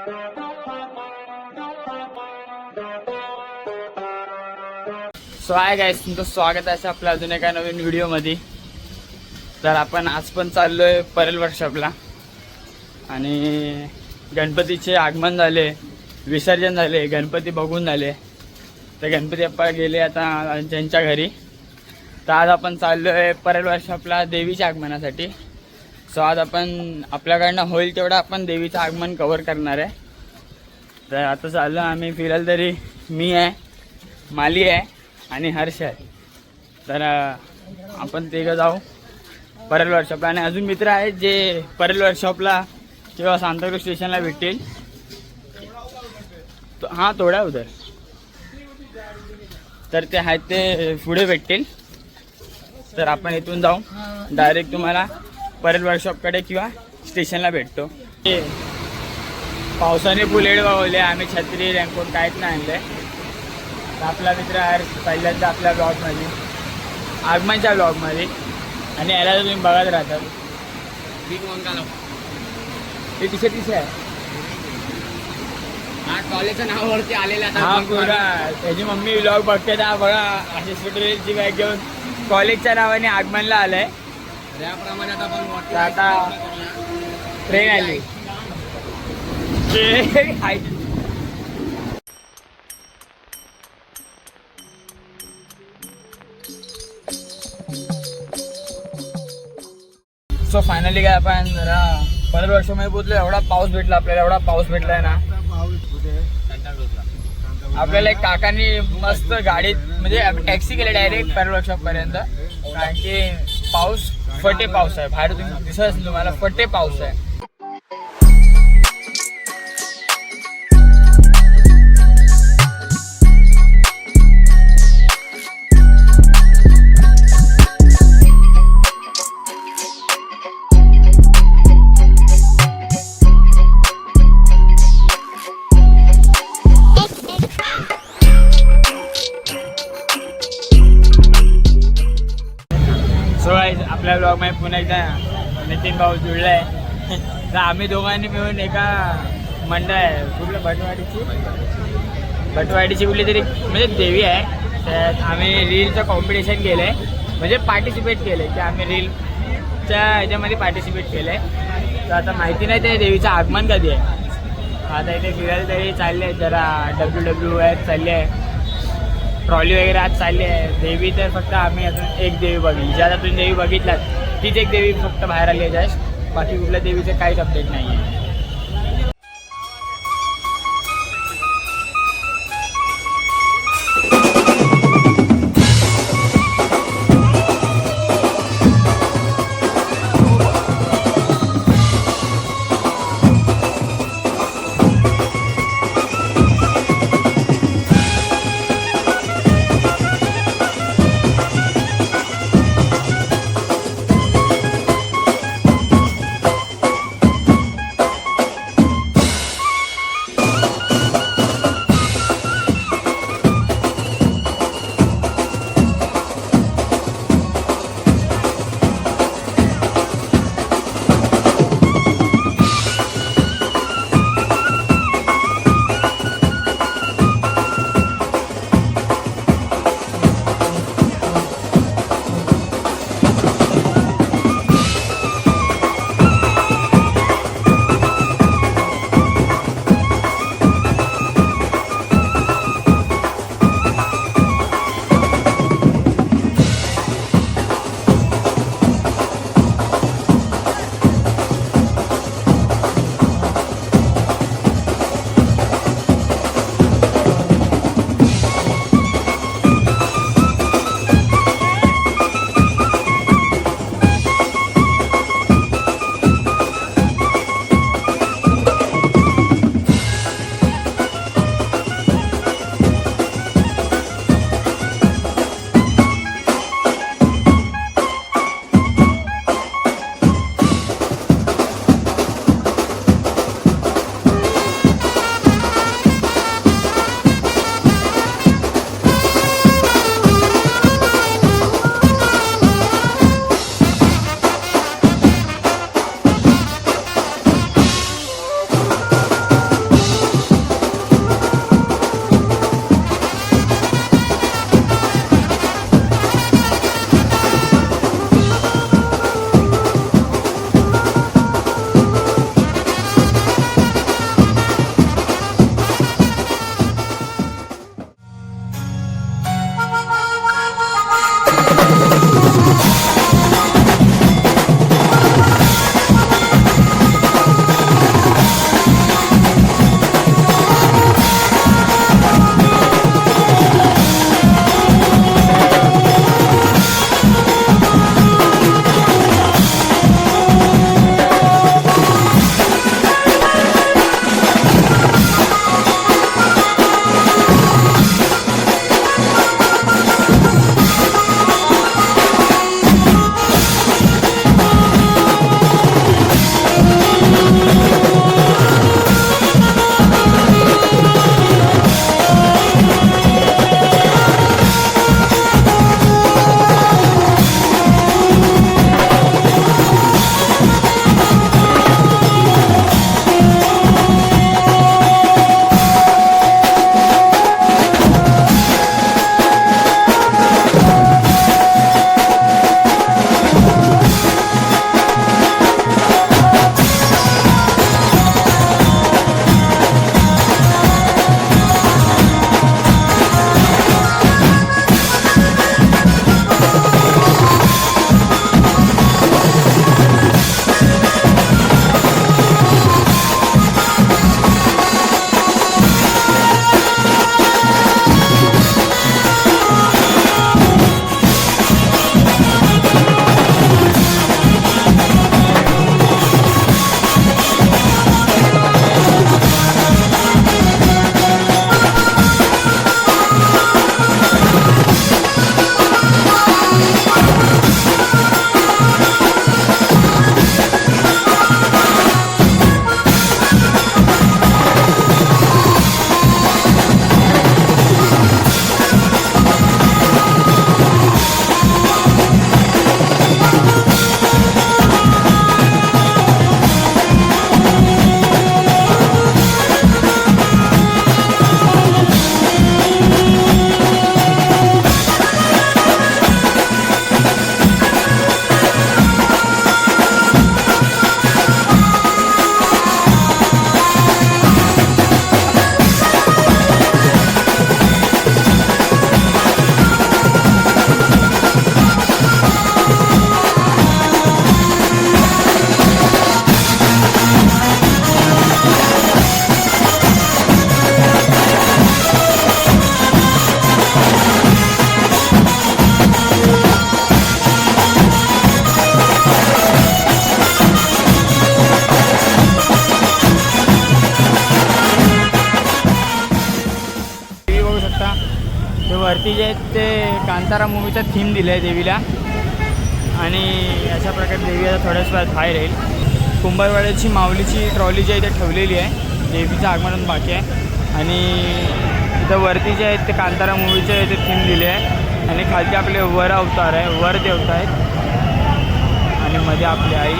So hi guys, तुमचं स्वागत आहे आपल्या अजून एका नवीन व्हिडिओमध्ये. तर आपण आज पण चाललोय परेल वर्कशॉपला आणि गणपतीचे आगमन झाले, विसर्जन झाले, गणपती बघून झाले. तर गणपती बाप्पा गेले आता त्यांच्या घरी. तर आज आपण चाललोय परेल वर्कशॉपला देवीच्या आगमनासाठी. सो आज आपण आपल्याकडनं होईल तेवढं आपण देवीचं आगमन कव्हर करणार आहे. तर आता चाललो आम्ही, फिरायला तरी मी आहे, माली आहे आणि हर्ष आहे. तर आपण तिघं जाऊ परेल वर्कशॉपला. आणि अजून मित्र आहेत जे परेल वर्कशॉपला किंवा सांताक्रूज स्टेशनला भेटतील. हां, थोडा उधर. तर ते आहेत, ते पुढे भेटतील. तर आपण इथून जाऊ डायरेक्ट तुम्हाला परेल वर्कशॉपकडे किंवा स्टेशनला भेटतो. पावसाने बुलेट वावले, आम्ही छत्री रेनकोट काहीच नाही आणले. आपला मित्र आहे पहिल्यांदा आपल्या ब्लॉगमध्ये, आगमनच्या ब्लॉगमध्ये, आणि याला तुम्ही बघत राहतात. ते टी शर्ट आहे कॉलेजच्या नावावरती आलेला. हा पुरा त्याची मम्मी ब्लॉग बघते ना, बघा अशी स्कूटरची बॅग घेऊन कॉलेजच्या नावाने आगमनला आलंय. त्याप्रमाणे आता आपण आता ट्रेन आली. सो फायनली काय आपण जरा परेल वर्कशॉपमध्ये पोहोचलो. एवढा पाऊस भेटला आपल्याला, एवढा पाऊस भेटलाय ना. आपल्याला एक काकांनी मस्त गाडीत, म्हणजे आपण टॅक्सी केली डायरेक्ट परेल वर्कशॉप पर्यंत. कारण की पाऊस, फटे पाऊस आहे बाहेर, तुम्ही दिसत असेल तुम्हाला, फटे पाऊस आहे. आपल्या ब्लॉगमध्ये पुन्हा एकदा नितीन भाऊ जुळला आहे. तर आम्ही दोघांनी मिळून एका मंडळ आहे, कुठलं भटवाडीची कुठली तरी म्हणजे देवी आहे. त्यात आम्ही रीलचं कॉम्पिटिशन केलं आहे, म्हणजे पार्टिसिपेट केलं आहे की आम्ही रीलच्या ह्याच्यामध्ये पार्टिसिपेट केलं आहे. तर आता माहिती नाही ते देवीचं आगमन कधी आहे. आता इथे फिरायला तरी चालले आहेत, जरा WWF चालले आहे, ट्रॉली वगैरे आज चालली आहे. देवी तर फक्त आम्ही अजून एक देवी बघितली, ज्यात तुम्ही देवी बघितलात तीच एक देवी फक्त बाहेर आली आहे जस्ट. बाकी कुठल्या देवीचं काहीच अपडेट नाही आहे. वरती जे आहेत ते कांतारा मूवीचा थीम दिलं आहे देवीला. आणि अशा प्रकारे देवी आता थोड्याच वेळात बाहेर येईल. कुंभारवाड्याची माऊलीची ट्रॉली जी आहे ते ठेवलेली आहे. देवीचं आगमन बाकी आहे. आणि इथं वरती जे आहेत ते कांतारा मूवीचे ते थीम दिले आहे. आणि खालचे आपले वर अवतार आहे, वर देवता आहेत. आणि मध्ये आपली आई.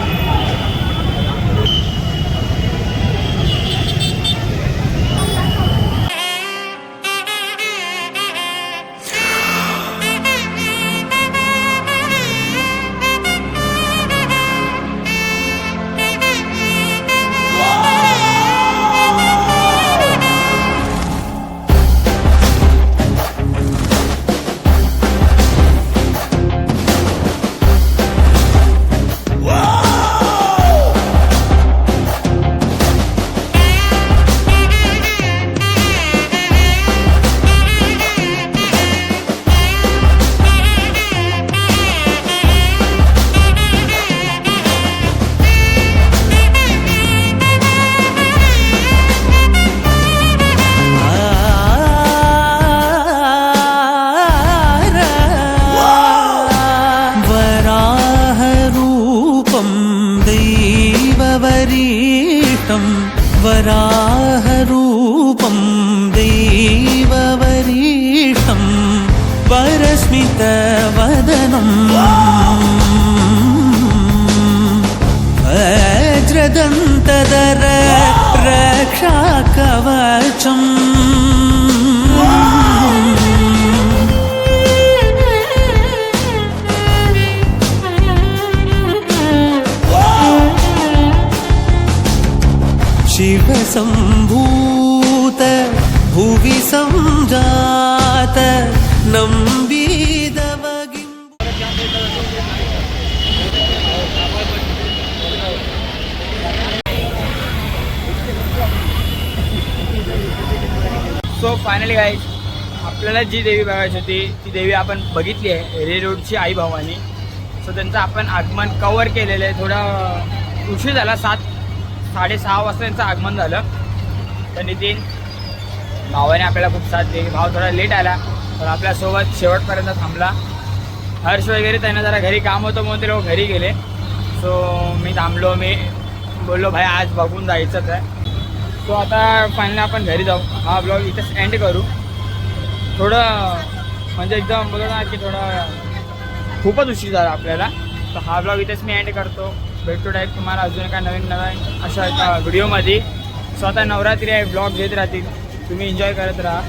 वराहरूपं दैववरीष्टं वरस्मितवदनं वज्रदन्तधर रक्षाकवचम् शिवसम्भूत भुवि संजात नम्बिदवगिं. सो फायनली गाईज आपल्याला जी देवी बघायची होती ती देवी आपण बघितली आहे. रे रोडची आई भवानी. सो त्यांचं आपण आगमन कवर केलेलं आहे. थोडा उशीर झाला, 7:30 वाजता त्यांचं आगमन झालं. तर नितीन भावाने आपल्याला खूप साथ दिली. भाव थोडा लेट आला पण आपल्यासोबत शेवटपर्यंत थांबला. हर्ष वगैरे त्यांना जरा घरी काम होतं म्हणून ते लोक घरी गेले. सो मी थांबलो. मी बोललो भाई आज बघून जायचंच आहे. सो आता फायनली आपण घरी जाऊ. हा ब्लॉग इथंच एंड करू. थोडं म्हणजे एकदम बोलतो ना की थोडं खूपच उशीर झाला आपल्याला. तर हा ब्लॉग इथेच मी एंड करतो. भेटतो डायरेक्ट तुम्हाला अजून एका नवीन अशा एका व्हिडिओमध्ये. सो आता नवरात्री आहे, ब्लॉग येत राहतील, तुम्ही एन्जॉय करत राहा.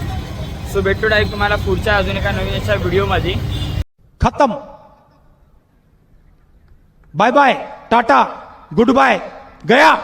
सो भेटतो डायरेक्ट तुम्हाला पुढच्या अजून एका नवीन अशा व्हिडिओमध्ये. खत्म. Bye bye, tata, good bye, गया.